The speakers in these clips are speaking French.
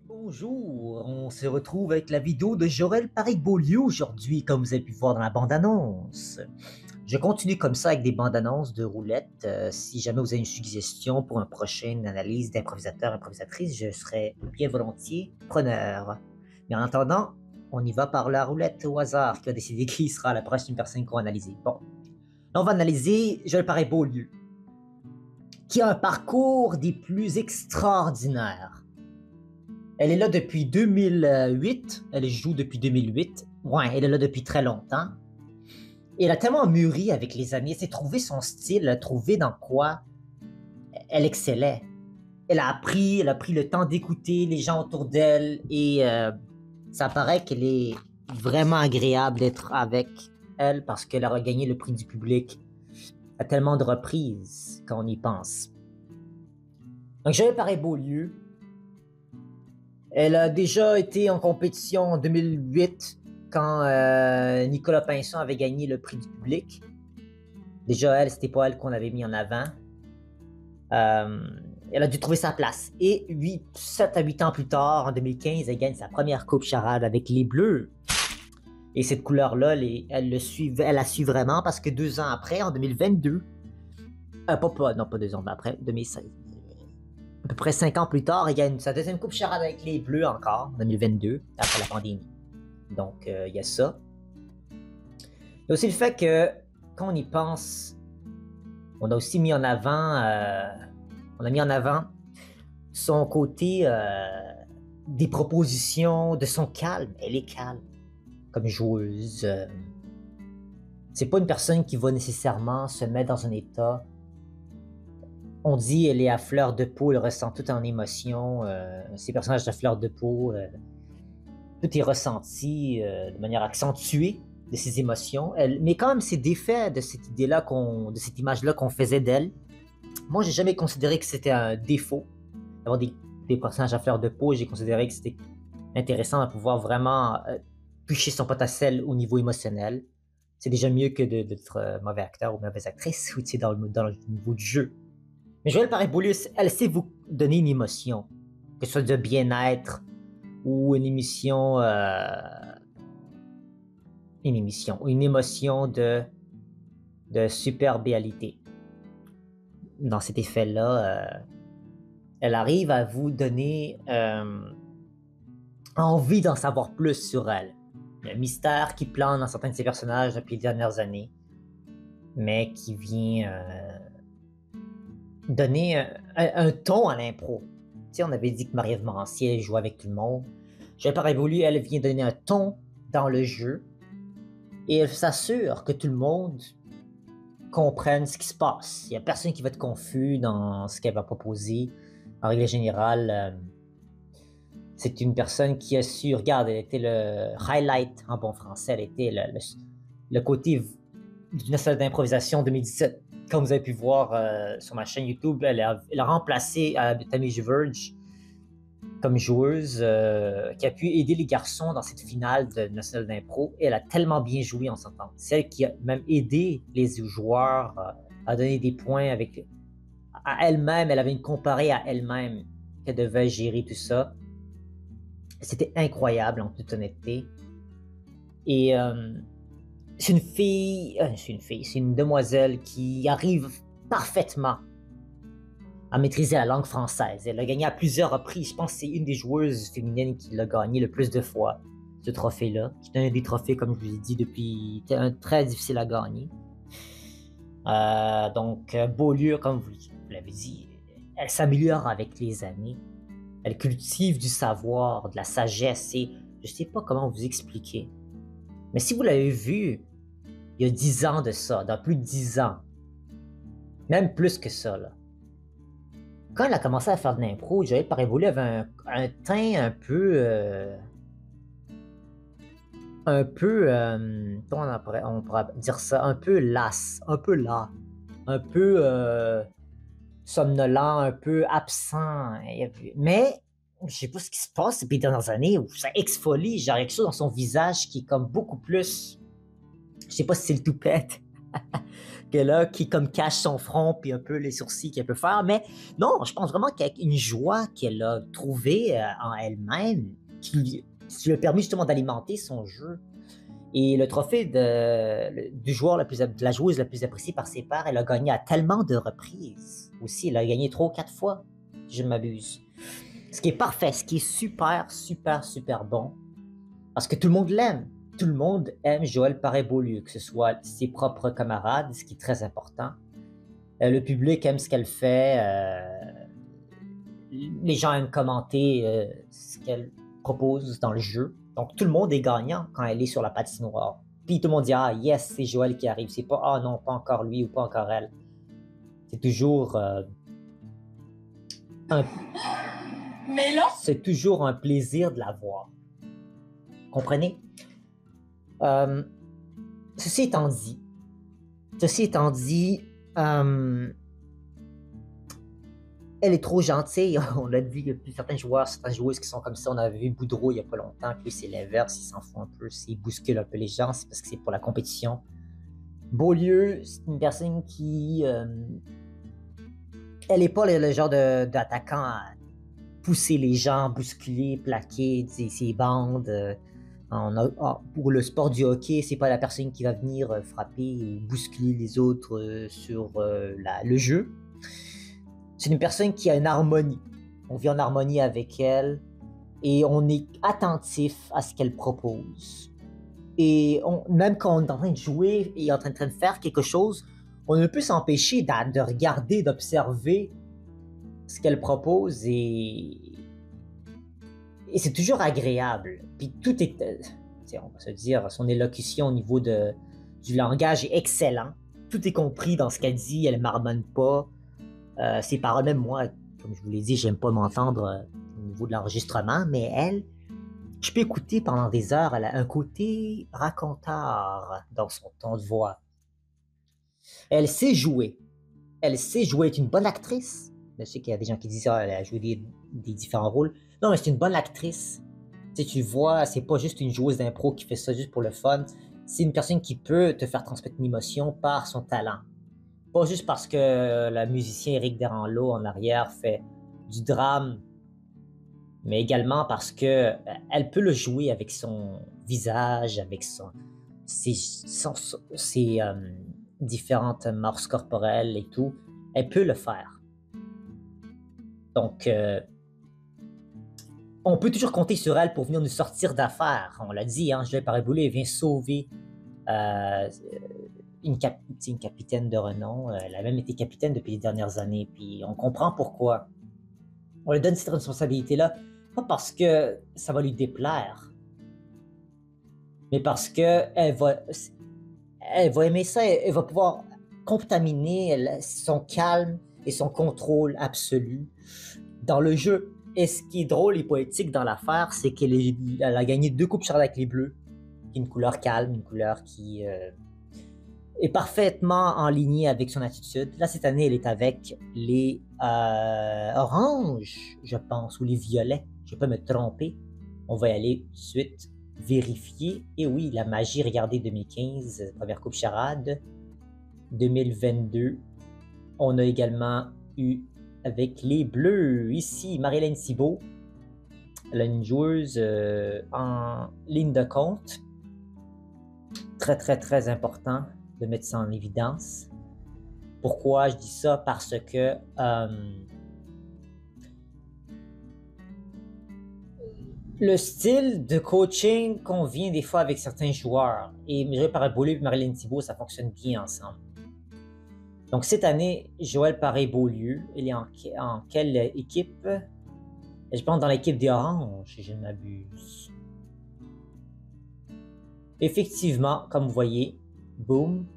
Bonjour, on se retrouve avec la vidéo de Jorel Paris-Beaulieu aujourd'hui, comme vous avez pu voir dans la bande-annonce. Je continue comme ça avec des bandes-annonces de roulettes. Si jamais vous avez une suggestion pour une prochaine analyse d'improvisateur, improvisatrice, je serai bien volontiers preneur. Mais en attendant, on y va par la roulette au hasard qui va décider qui sera la prochaine personne qu'on va analyser. Bon, là, on va analyser Jorel Paris-Beaulieu, qui a un parcours des plus extraordinaires. Elle est là depuis 2008. Elle joue depuis 2008. Ouais, elle est là depuis très longtemps. Et elle a tellement mûri avec les années. Elle s'est trouvé son style, elle a trouvé dans quoi elle excellait. Elle a pris le temps d'écouter les gens autour d'elle et ça paraît qu'elle est vraiment agréable d'être avec elle parce qu'elle a gagné le prix du public à tellement de reprises quand on y pense. Donc, Joël Paris-Beaulieu, elle a déjà été en compétition en 2008 quand Nicolas Pinson avait gagné le prix du public. Déjà, elle, c'était pas elle qu'on avait mis en avant. Elle a dû trouver sa place. Et 7 à 8 ans plus tard, en 2015, elle gagne sa première Coupe Charade avec les Bleus. Et cette couleur-là, elle la suit vraiment parce que 2 ans après, en 2022, pas 2 ans après, 2016, à peu près 5 ans plus tard, il gagne sa deuxième Coupe Charade avec les Bleus encore, en 2022, après la pandémie. Donc, il y a ça. Il y a aussi le fait que, quand on y pense, on a aussi mis en avant, son côté des propositions, de son calme. Elle est calme comme joueuse. C'est pas une personne qui va nécessairement se mettre dans un état. On dit elle est à fleur de peau, elle ressent tout en émotion. Ces personnages à fleur de peau, tout est ressenti de manière accentuée de ses émotions. Mais quand même, c'est défait de cette idée-là, de cette image-là qu'on faisait d'elle. Moi, j'ai jamais considéré que c'était un défaut d'avoir des personnages à fleur de peau. J'ai considéré que c'était intéressant de pouvoir vraiment toucher son potentiel au niveau émotionnel. C'est déjà mieux que d'être mauvais acteur ou mauvaise actrice ou dans le niveau du jeu. Mais Joël Paris-Beaulieu, elle sait vous donner une émotion, que ce soit de bien-être ou une émotion de superbialité. Dans cet effet-là, elle arrive à vous donner envie d'en savoir plus sur elle. Le mystère qui plane dans certains de ses personnages depuis les dernières années, mais qui vient donner un ton à l'impro. Tu sais, on avait dit que Marie-Ève Morancier jouait avec tout le monde. Joël Paris-Beaulieu, elle vient donner un ton dans le jeu et elle s'assure que tout le monde comprenne ce qui se passe. Il n'y a personne qui va être confus dans ce qu'elle va proposer. En règle générale, c'est une personne qui a su, regarde, elle était le highlight en bon français, elle était le côté d'une salle d'improvisation 2017. Comme vous avez pu voir sur ma chaîne YouTube, elle a remplacé Tammy Verge comme joueuse qui a pu aider les garçons dans cette finale de National d'Impro. Et elle a tellement bien joué, on s'entend. C'est elle qui a même aidé les joueurs à donner des points à elle-même. Elle avait une comparée à elle-même qu'elle devait gérer tout ça. C'était incroyable, en toute honnêteté. Et c'est une demoiselle qui arrive parfaitement à maîtriser la langue française. Elle a gagné à plusieurs reprises. Je pense que c'est une des joueuses féminines qui l'a gagné le plus de fois, ce trophée-là. C'est un des trophées, comme je vous ai dit, depuis très difficile à gagner. Donc, Beaulieu, comme vous l'avez dit, elle s'améliore avec les années. Elle cultive du savoir, de la sagesse et je sais pas comment vous expliquer. Mais si vous l'avez vu, il y a 10 ans de ça, dans plus de 10 ans, même plus que ça, là. Quand elle a commencé à faire de l'impro, Joël Paris-Beaulieu avait un teint comment on pourrait dire ça, un peu las, un peu là, un peu somnolent, un peu absent. Mais je sais pas ce qui se passe depuis les dernières années où ça exfolie, j'ai quelque chose dans son visage qui est comme beaucoup plus, je sais pas si c'est le toupette, que là, qui comme cache son front puis un peu les sourcils qu'elle peut faire. Mais non, je pense vraiment qu'avec une joie qu'elle a trouvée en elle-même, qui lui a permis justement d'alimenter son jeu. Et le trophée du joueur de la joueuse la plus appréciée par ses pairs, elle a gagné à tellement de reprises. Aussi, elle a gagné 3 ou 4 fois, si je ne m'abuse. Ce qui est parfait, ce qui est super, super, super bon. Parce que tout le monde l'aime. Tout le monde aime Joël Paré-Beaulieu, que ce soit ses propres camarades, ce qui est très important. Le public aime ce qu'elle fait. Les gens aiment commenter ce qu'elle propose dans le jeu. Donc tout le monde est gagnant quand elle est sur la patinoire. Puis tout le monde dit ah yes, c'est Joël qui arrive. C'est pas ah non, pas encore lui ou pas encore elle. C'est toujours un Mais là, c'est toujours un plaisir de la voir. Comprenez? Ceci étant dit, elle est trop gentille. On l'a vu, il y a plus certains joueurs, certaines joueuses qui sont comme ça. On avait vu Boudreau il n'y a pas longtemps, puis c'est l'inverse, il s'en fout un peu, il bouscule un peu les gens, c'est parce que c'est pour la compétition. Beaulieu, c'est une personne qui... elle n'est pas le genre d'attaquant à pousser les gens, bousculer, plaquer ses bandes. Pour le sport du hockey, c'est pas la personne qui va venir frapper ou bousculer les autres sur le jeu. C'est une personne qui a une harmonie. On vit en harmonie avec elle et on est attentif à ce qu'elle propose. Et même quand on est en train de jouer et en train de faire quelque chose, on ne peut s'empêcher de regarder, d'observer ce qu'elle propose et c'est toujours agréable. Puis tout est, on va se dire, son élocution au niveau du langage est excellent. Tout est compris dans ce qu'elle dit, elle marmonne pas. Ses paroles, même moi, comme je vous l'ai dit, j'aime pas m'entendre au niveau de l'enregistrement, mais elle, je peux écouter pendant des heures, elle a un côté raconteur dans son ton de voix. Elle sait jouer. Elle sait jouer, elle est une bonne actrice. Je sais qu'il y a des gens qui disent qu'elle a joué des différents rôles. Non, mais c'est une bonne actrice. Tu vois, c'est pas juste une joueuse d'impro qui fait ça juste pour le fun. C'est une personne qui peut te faire transmettre une émotion par son talent. Pas juste parce que le musicien Éric Deranlot en arrière fait du drame, mais également parce que elle peut le jouer avec son visage, avec ses différentes morses corporelles et tout. Elle peut le faire. Donc, on peut toujours compter sur elle pour venir nous sortir d'affaires. On l'a dit, hein, Joël Paré-Beaulieu vient sauver une capitaine de renom. Elle a même été capitaine depuis les dernières années. Puis on comprend pourquoi. On lui donne cette responsabilité-là, pas parce que ça va lui déplaire, mais parce que elle va aimer ça. Elle va pouvoir contaminer son calme et son contrôle absolu dans le jeu. Et ce qui est drôle et poétique dans l'affaire, c'est qu'elle a gagné 2 coupes Charles avec les Bleus, qui est une couleur calme, une couleur qui est parfaitement en ligne avec son attitude. Là, cette année, elle est avec les oranges, je pense, ou les violets. Je ne vais pas me tromper. On va y aller tout de suite vérifier. Et oui, la magie, regardez, 2015, première coupe charade. 2022, on a également eu avec les Bleus, ici, Marie-Hélène Thibault. Elle a une joueuse en ligne de compte. Très, très, très important de mettre ça en évidence. Pourquoi je dis ça? Parce que le style de coaching convient des fois avec certains joueurs. Et Joël Paré-Beaulieu et Marie-Hélène Thibault, ça fonctionne bien ensemble. Donc cette année, Joël Paré-Beaulieu, il est en quelle équipe? Je pense dans l'équipe des Oranges, si je ne m'abuse. Effectivement, comme vous voyez, boum,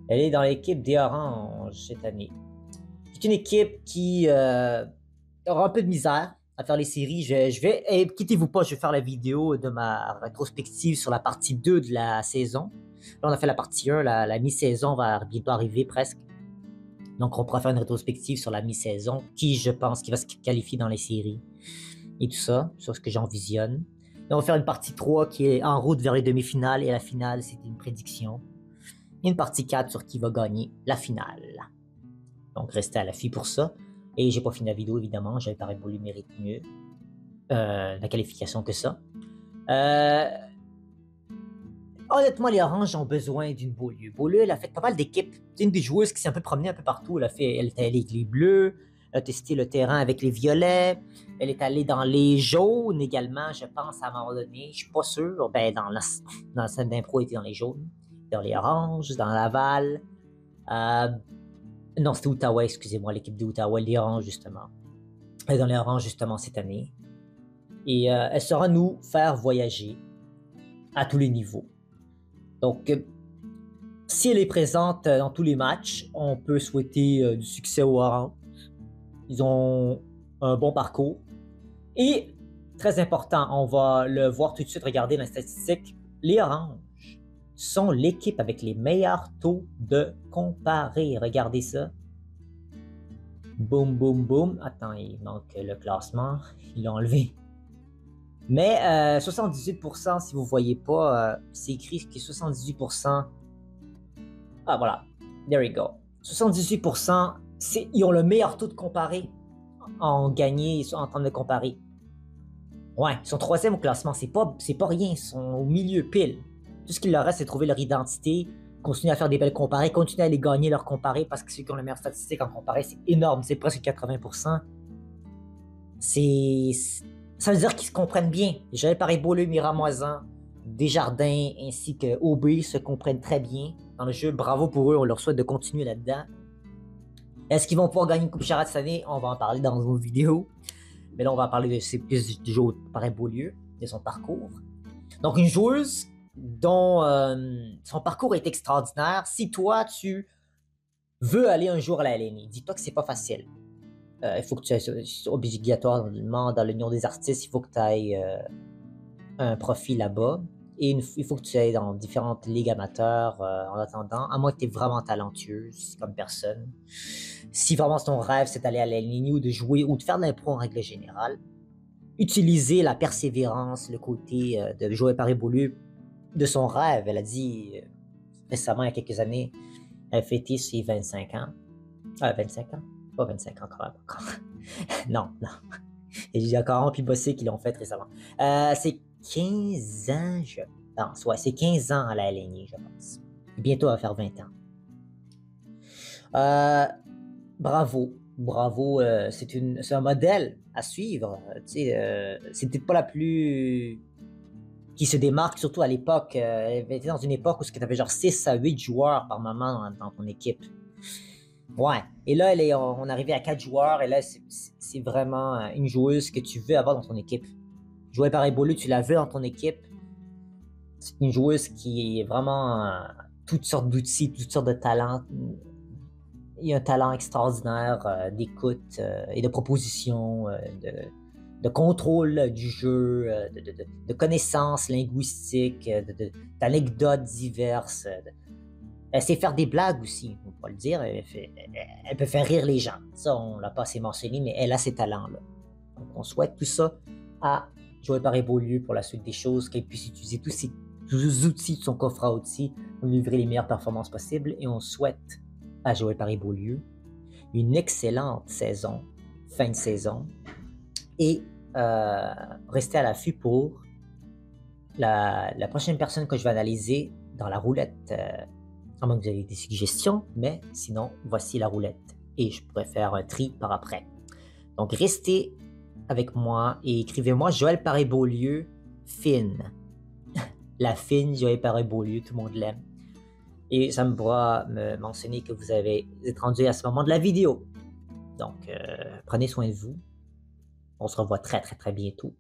elle est dans l'équipe des Oranges cette année. C'est une équipe qui aura un peu de misère à faire les séries. Quittez-vous pas, je vais faire la vidéo de ma rétrospective sur la partie 2 de la saison. Là, on a fait la partie 1, la mi-saison va bientôt arriver presque. Donc, on pourra faire une rétrospective sur la mi-saison, qui, je pense, qui va se qualifier dans les séries. Et tout ça, sur ce que j'en visionne. Et on va faire une partie 3 qui est en route vers les demi-finales. Et la finale, c'est une prédiction. une partie 4 sur qui va gagner la finale. Donc, restez à l'affût pour ça. Et j'ai pas fini la vidéo, évidemment. J'avais Paris Beaulieu mérite mieux la qualification que ça. Honnêtement, les Oranges ont besoin d'une Beaulieu. Beaulieu, elle a fait pas mal d'équipes. C'est une des joueuses qui s'est un peu promenée un peu partout. Elle est allée avec les Bleus, elle a testé le terrain avec les Violets. Elle est allée dans les Jaunes également, je pense, à un moment donné. Je suis pas sûr. Ben, dans la scène d'impro, elle était dans les Jaunes, dans les Oranges, dans Laval. Non, c'était Outaouais, excusez-moi, l'équipe d'Outaouais, les Oranges, justement. Elle est dans les Oranges, justement, cette année. Et elle saura nous faire voyager à tous les niveaux. Donc, si elle est présente dans tous les matchs, on peut souhaiter du succès aux Oranges. Ils ont un bon parcours. Et, très important, on va le voir tout de suite, regarder dans les statistiques, les Oranges sont l'équipe avec les meilleurs taux de comparé. Regardez ça. Boum, boum, boum. Attends, il manque le classement. Ils l'ont enlevé. Mais 78%, si vous ne voyez pas, c'est écrit que 78%. Ah, voilà. There we go. 78%, ils ont le meilleur taux de comparé en gagné, ils sont en train de comparer. Ouais, ils sont troisième au classement. C'est pas rien. Ils sont au milieu pile. Tout ce qu'il leur reste, c'est de trouver leur identité, continuer à faire des belles comparées, continuer à les gagner leurs comparés parce que ceux qui ont les meilleures statistiques en comparé, c'est énorme. C'est presque 80%. Ça veut dire qu'ils se comprennent bien. J'avais Paris Beaulieu, Miramoisin, Desjardins ainsi que Aubé se comprennent très bien dans le jeu. Bravo pour eux, on leur souhaite de continuer là-dedans. Est-ce qu'ils vont pouvoir gagner une Coupe Charade cette année? On va en parler dans une vidéo. Mais là, on va parler plus du jeu Paris Beaulieu, de son parcours. Donc, une joueuse dont son parcours est extraordinaire. Si toi, tu veux aller un jour à la LNI, dis-toi que c'est pas facile. Il faut que tu ailles obligatoirement dans l'Union des artistes, il faut que tu ailles un profil là-bas. Et il faut que tu ailles dans différentes ligues amateurs en attendant, à moins que tu es vraiment talentueuse comme personne. Si vraiment ton rêve, c'est d'aller à la LNI ou de jouer ou de faire de l'impro en règle générale, utiliser la persévérance, le côté de jouer Paris Beaulieu de son rêve. Elle a dit récemment, il y a quelques années, elle a fêté ses 25 ans. 25 ans? Pas 25 ans quand même encore. non. Il y a Caron puis Bossé qui l'ont fait récemment. C'est 15 ans, je pense. Ouais, c'est 15 ans à la LNI, je pense. Bientôt, elle va faire 20 ans. Bravo. C'est un modèle à suivre. C'est peut-être pas la plus qui se démarque, surtout à l'époque. Elle était dans une époque où tu avais genre 6 à 8 joueurs par moment dans ton équipe. Ouais. Et là, on est arrivé à 4 joueurs, et là, c'est vraiment une joueuse que tu veux avoir dans ton équipe. Jouer Paris Beaulieu, tu la veux dans ton équipe. C'est une joueuse qui est vraiment toutes sortes d'outils, toutes sortes de talents. Il y a un talent extraordinaire d'écoute et de proposition, de contrôle du jeu, de connaissances linguistiques, d'anecdotes diverses. Elle sait faire des blagues aussi, on peut le dire. Elle peut faire rire les gens. Ça, on l'a pas assez mentionné, mais elle a ces talents-là. Donc, on souhaite tout ça à Joël Paris Beaulieu pour la suite des choses, qu'elle puisse utiliser tous ces outils de son coffre à outils pour livrer les meilleures performances possibles. Et on souhaite à Joël Paris Beaulieu une excellente saison, fin de saison. Et restez à l'affût pour la prochaine personne que je vais analyser dans la roulette. À moins que vous ayez des suggestions, mais sinon, voici la roulette. Et je pourrais faire un tri par après. Donc, restez avec moi et écrivez-moi Joël Paris Beaulieu, fine. La fine Joël Paris Beaulieu, tout le monde l'aime. Et ça me pourra me mentionner que vous êtes rendu à ce moment de la vidéo. Donc, prenez soin de vous. On se revoit très, très, très bientôt.